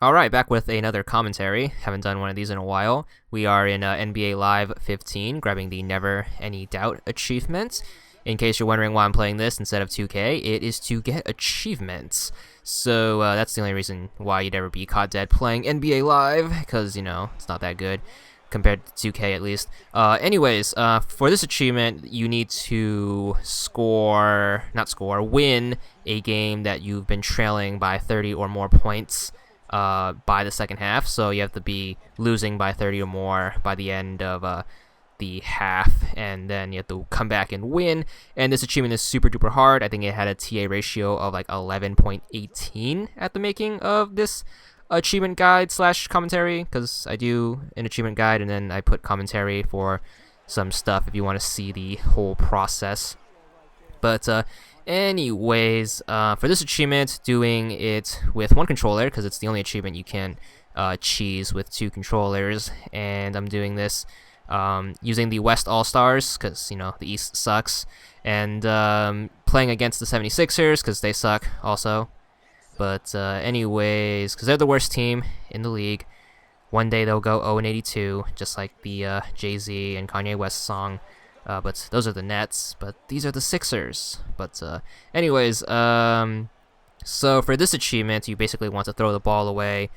Alright, back with another commentary. Haven't done one of these in a while. We are in NBA Live 15, grabbing the Never Any Doubt achievement. In case you're wondering why I'm playing this instead of 2K, it is to get achievements. So that's the only reason why you'd ever be caught dead playing NBA Live, because, it's not that good, compared to 2K at least. Anyways, for this achievement, you need to win a game that you've been trailing by 30 or more points by the second half. So you have to be losing by 30 or more by the end of the half, and then you have to come back and win. And this achievement is super duper hard. I think it had a TA ratio of like 11.18 at the making of this achievement guide slash commentary, because I do an achievement guide and then I put commentary for some stuff if you want to see the whole process. But anyways, for this achievement, doing it with one controller, because it's the only achievement you can cheese with two controllers, and I'm doing this using the West All-Stars, because, the East sucks, and playing against the 76ers, because they suck also. But anyways, because they're the worst team in the league, one day they'll go 0-82, just like the Jay-Z and Kanye West song. But those are the Nets, but these are the Sixers. But anyways, so for this achievement, you basically want to throw the ball away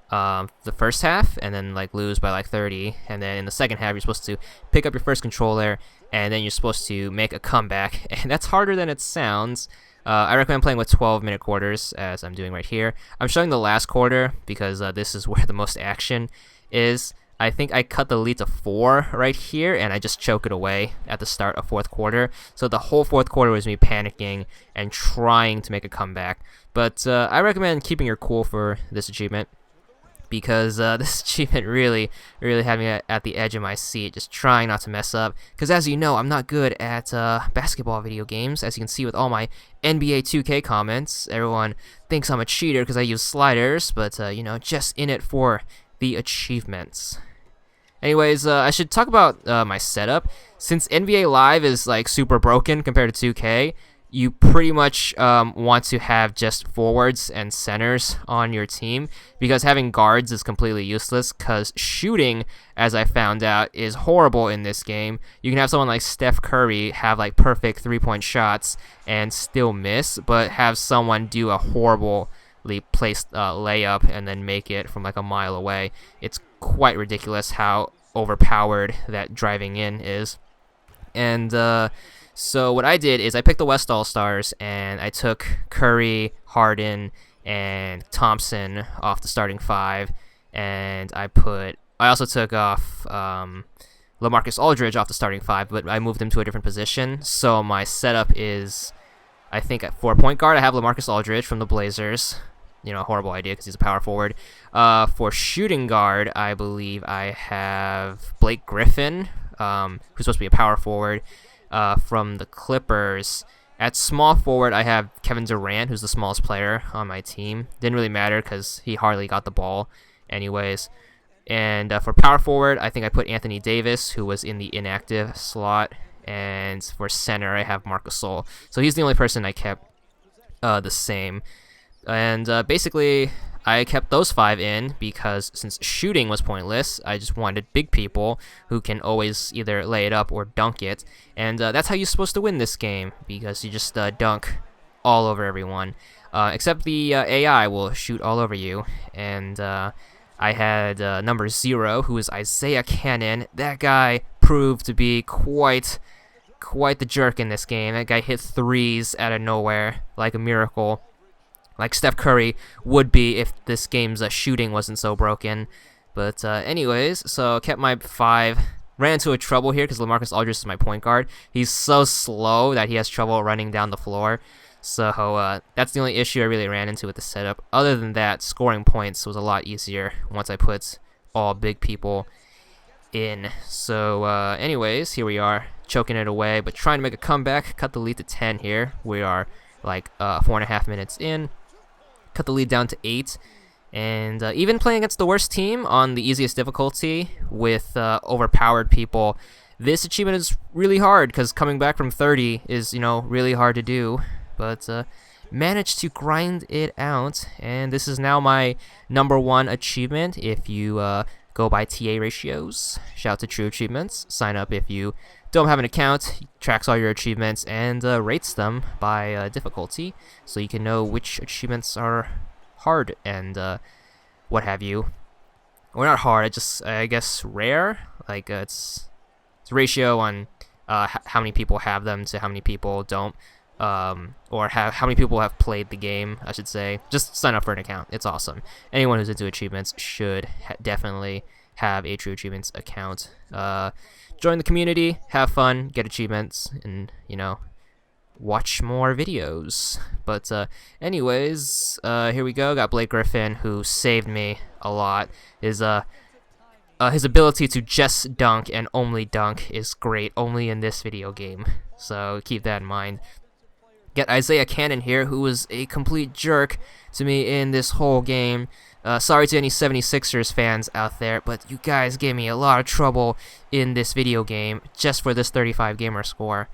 the first half, and then lose by 30, and then in the second half you're supposed to pick up your first controller, and then you're supposed to make a comeback, and that's harder than it sounds. I recommend playing with 12-minute quarters, as I'm doing right here. I'm showing the last quarter because this is where the most action is. I think I cut the lead to 4 right here, and I just choke it away at the start of fourth quarter. So the whole fourth quarter was me panicking and trying to make a comeback. But I recommend keeping your cool for this achievement, because this achievement really had me at the edge of my seat, just trying not to mess up. Because as you know, I'm not good at basketball video games. As you can see with all my NBA 2K comments, everyone thinks I'm a cheater because I use sliders, but just in it for the achievements. Anyways, I should talk about my setup. Since NBA Live is super broken compared to 2K, you pretty much want to have just forwards and centers on your team, because having guards is completely useless, because shooting, as I found out, is horrible in this game. You can have someone like Steph Curry have perfect three-point shots and still miss, but have someone do a horribly placed layup and then make it from a mile away. It's quite ridiculous how overpowered that driving in is. And so what I did is I picked the West All-Stars, and I took Curry, Harden, and Thompson off the starting 5, and I also took off LaMarcus Aldridge off the starting 5, but I moved him to a different position. So my setup is, I think for point guard I have LaMarcus Aldridge from the Blazers. Horrible idea because he's a power forward. For shooting guard, I believe I have Blake Griffin, who's supposed to be a power forward, from the Clippers. At small forward, I have Kevin Durant, who's the smallest player on my team. Didn't really matter because he hardly got the ball anyways. And for power forward, I think I put Anthony Davis, who was in the inactive slot. And for center, I have Marc Gasol. So he's the only person I kept the same. And basically, I kept those 5 in because since shooting was pointless, I just wanted big people who can always either lay it up or dunk it. And that's how you're supposed to win this game, because you just dunk all over everyone. Except the AI will shoot all over you. And I had number 0, who is Isaiah Cannon. That guy proved to be quite the jerk in this game. That guy hit threes out of nowhere like a miracle, like Steph Curry would be if this game's shooting wasn't so broken. But anyways, so kept my 5. Ran into a trouble here because LaMarcus Aldridge is my point guard. He's so slow that he has trouble running down the floor. So that's the only issue I really ran into with the setup. Other than that, scoring points was a lot easier once I put all big people in. So anyways, here we are, choking it away, but trying to make a comeback. Cut the lead to 10 here. We are 4.5 minutes in. Cut the lead down to 8, and even playing against the worst team on the easiest difficulty with overpowered people, this achievement is really hard, because coming back from 30 is really hard to do. But managed to grind it out, and this is now my #1 achievement if you go by TA ratios. Shout out to True Achievements. Sign up if you don't have an account, tracks all your achievements, and rates them by difficulty, so you can know which achievements are hard and what have you. Or not hard, I guess rare. Like it's a ratio on how many people have them to how many people don't, or how many people have played the game, I should say. Just sign up for an account. It's awesome. Anyone who's into achievements should definitely have a True Achievements account. Join the community, have fun, get achievements, and watch more videos. But anyways, here we go. Got Blake Griffin, who saved me a lot. His ability to just dunk and only dunk is great, only in this video game. So keep that in mind. Get Isaiah Cannon here, who was a complete jerk to me in this whole game. Sorry to any 76ers fans out there, but you guys gave me a lot of trouble in this video game just for this 35 gamer score.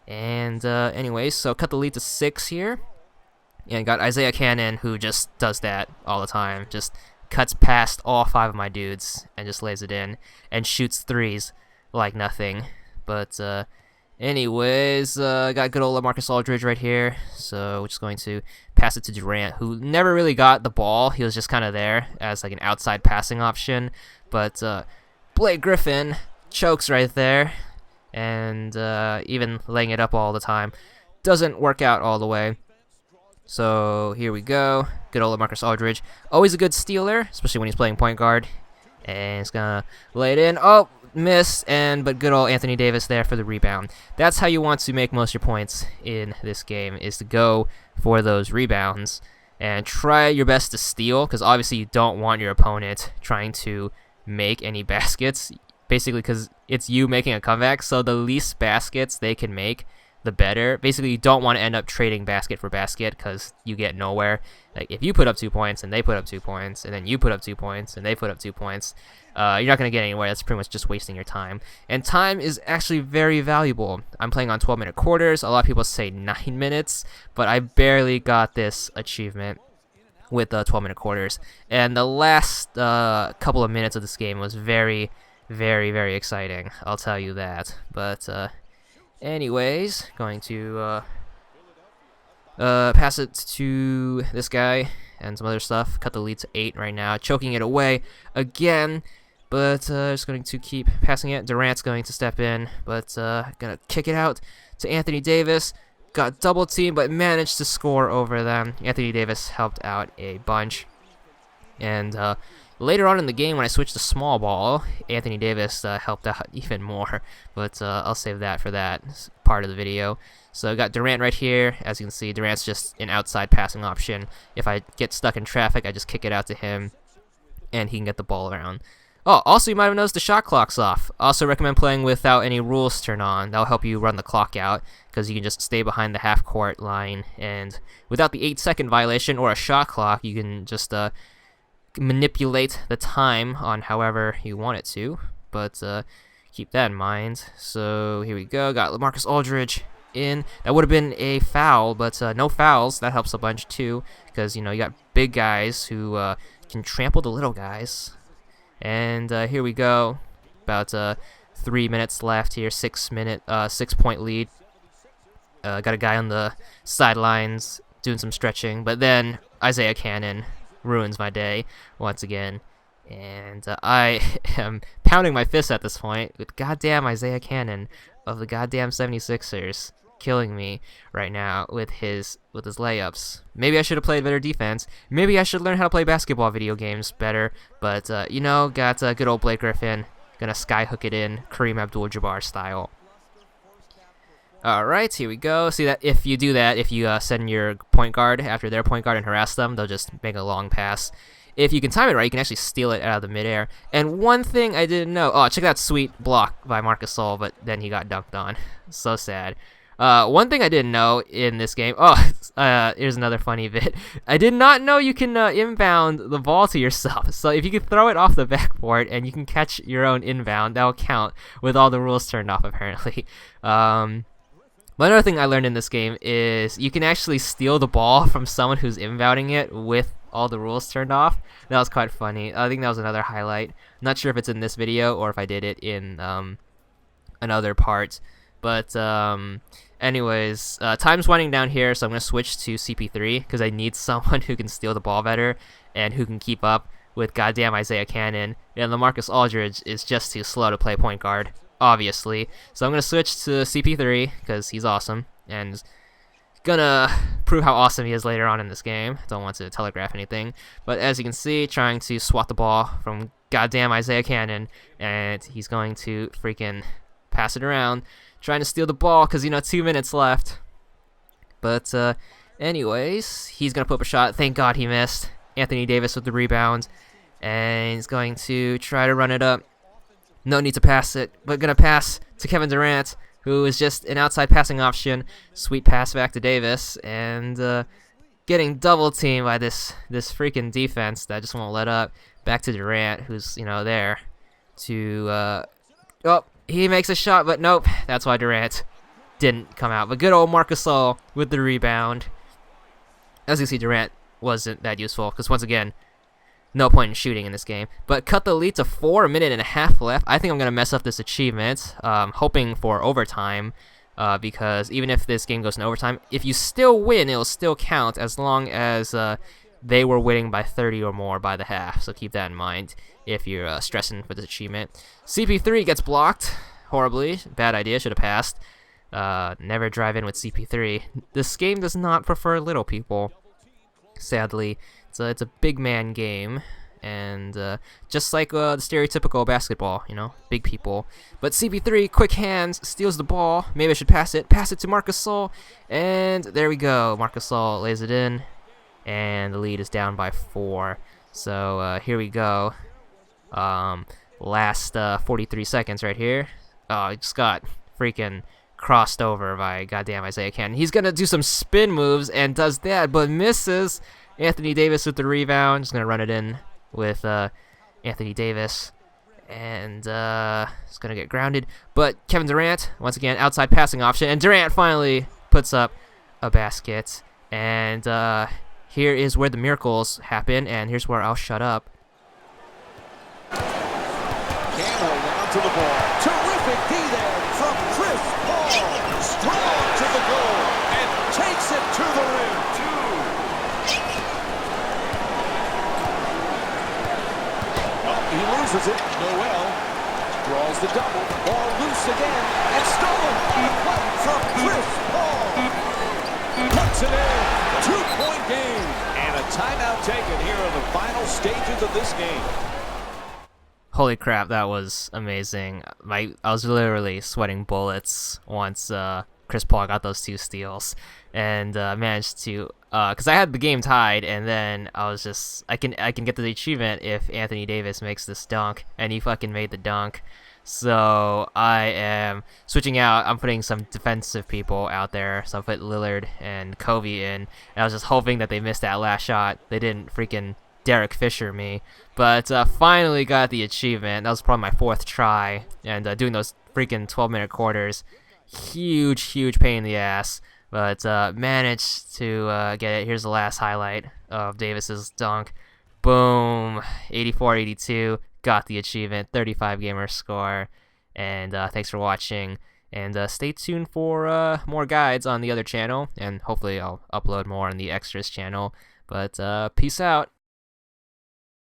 And anyways, so cut the lead to 6 here. And got Isaiah Cannon, who just does that all the time. Just cuts past all 5 of my dudes and just lays it in and shoots threes like nothing. But anyways, got good old LaMarcus Aldridge right here. So we're just going to pass it to Durant, who never really got the ball. He was just kind of there as like an outside passing option. But Blake Griffin chokes right there. And even laying it up all the time doesn't work out all the way. So here we go. Good old LaMarcus Aldridge. Always a good stealer, especially when he's playing point guard. And he's gonna lay it in. Oh, missed. But good old Anthony Davis there for the rebound. That's how you want to make most of your points in this game, is to go for those rebounds and try your best to steal, because obviously you don't want your opponent trying to make any baskets. Basically, because it's you making a comeback, so the least baskets they can make, the better. Basically, you don't want to end up trading basket for basket, because you get nowhere. Like, if you put up 2 points, and they put up 2 points, and then you put up 2 points, and they put up 2 points, you're not going to get anywhere. That's pretty much just wasting your time. And time is actually very valuable. I'm playing on 12-minute quarters. A lot of people say 9 minutes, but I barely got this achievement with 12-minute quarters. And the last couple of minutes of this game was very, very exciting, I'll tell you that. But anyways, going to pass it to this guy and some other stuff. Cut the lead to 8 right now, choking it away again. But just going to keep passing it. Durant's going to step in, but gonna kick it out to Anthony Davis. Got double teamed, but managed to score over them. Anthony Davis helped out a bunch. And later on in the game, when I switched to small ball, Anthony Davis helped out even more, but I'll save that for that part of the video. So I got Durant right here. As you can see, Durant's just an outside passing option. If I get stuck in traffic, I just kick it out to him, and he can get the ball around. Oh, also, you might have noticed the shot clock's off. Also recommend playing without any rules turned on. That'll help you run the clock out, because you can just stay behind the half-court line, and without the 8-second violation or a shot clock, you can just manipulate the time on however you want it to, but keep that in mind. So here we go. Got LaMarcus Aldridge in. That would have been a foul, but no fouls. That helps a bunch too, because you got big guys who can trample the little guys. And here we go. About 3 minutes left here. 6-point lead. Got a guy on the sidelines doing some stretching, but then Isaiah Cannon ruins my day once again, and I am pounding my fist at this point with goddamn Isaiah Cannon of the goddamn 76ers killing me right now with his layups. Maybe I should have played better defense. Maybe I should learn how to play basketball video games better, but got good old Blake Griffin gonna skyhook it in Kareem Abdul-Jabbar style. Alright, here we go. See that if you do that, if you send your point guard after their point guard and harass them, they'll just make a long pass. If you can time it right, you can actually steal it out of the midair. And one thing I didn't know, check that sweet block by Marcus Gasol, but then he got dunked on. So sad. One thing I didn't know in this game, here's another funny bit. I did not know you can inbound the ball to yourself. So if you can throw it off the backboard and you can catch your own inbound, that'll count with all the rules turned off apparently. But another thing I learned in this game is you can actually steal the ball from someone who's inbounding it with all the rules turned off. That was quite funny. I think that was another highlight. Not sure if it's in this video or if I did it in another part. But anyways, time's winding down here, so I'm going to switch to CP3 because I need someone who can steal the ball better and who can keep up with goddamn Isaiah Cannon. And LaMarcus Aldridge is just too slow to play point guard, obviously. So I'm going to switch to CP3 because he's awesome and gonna prove how awesome he is later on in this game. Don't want to telegraph anything. But as you can see, trying to swat the ball from goddamn Isaiah Cannon, and he's going to freaking pass it around, trying to steal the ball because, 2 minutes left. But anyways, he's going to put up a shot. Thank God he missed. Anthony Davis with the rebound, and he's going to try to run it up. No need to pass it, but going to pass to Kevin Durant, who is just an outside passing option. Sweet pass back to Davis, and getting double teamed by this freaking defense that just won't let up. Back to Durant, who's there to oh, he makes a shot, but nope. That's why Durant didn't come out. But good old Marc Gasol with the rebound. As you see, Durant wasn't that useful because once again, no point in shooting in this game. But cut the lead to 4, a minute and a half left. I think I'm going to mess up this achievement, hoping for overtime, because even if this game goes in overtime, if you still win, it'll still count as long as they were winning by 30 or more by the half. So keep that in mind if you're stressing for this achievement. CP3 gets blocked horribly. Bad idea. Should have passed. Never drive in with CP3. This game does not prefer little people, sadly. It's a big man game, and just like the stereotypical basketball, big people. But CP3, quick hands, steals the ball. Maybe I should pass it. Pass it to Marc Gasol, and there we go. Marc Gasol lays it in, and the lead is down by 4. So here we go. Last 43 seconds right here. Oh, he just got freaking crossed over by goddamn Isaiah Cannon. He's gonna do some spin moves and does that, but misses. Anthony Davis with the rebound. Just going to run it in with Anthony Davis. And it's going to get grounded. But Kevin Durant, once again, outside passing option. And Durant finally puts up a basket. And here is where the miracles happen. And here's where I'll shut up. Campbell down to the ball. Terrific D there from Chris Paul. Strong to the goal. And takes it to the rim. He loses it. Noel draws the double. Ball loose again. And stolen. From Chris Paul. Puts it in. 2-point game. And a timeout taken here in the final stages of this game. Holy crap, that was amazing. I was literally sweating bullets once Chris Paul got those 2 steals, and managed to, because I had the game tied, and then I was just, I can get the achievement if Anthony Davis makes this dunk, and he fucking made the dunk. So I am switching out. I'm putting some defensive people out there. So I put Lillard and Kobe in, and I was just hoping that they missed that last shot. They didn't freaking Derek Fisher me, but finally got the achievement. That was probably my 4th try, and doing those freaking 12-minute quarters. Huge pain in the ass, but managed to get it. Here's the last highlight of Davis's dunk. Boom, 84-82, got the achievement, 35 gamer score, and thanks for watching, and stay tuned for more guides on the other channel, and hopefully I'll upload more on the extras channel, but peace out.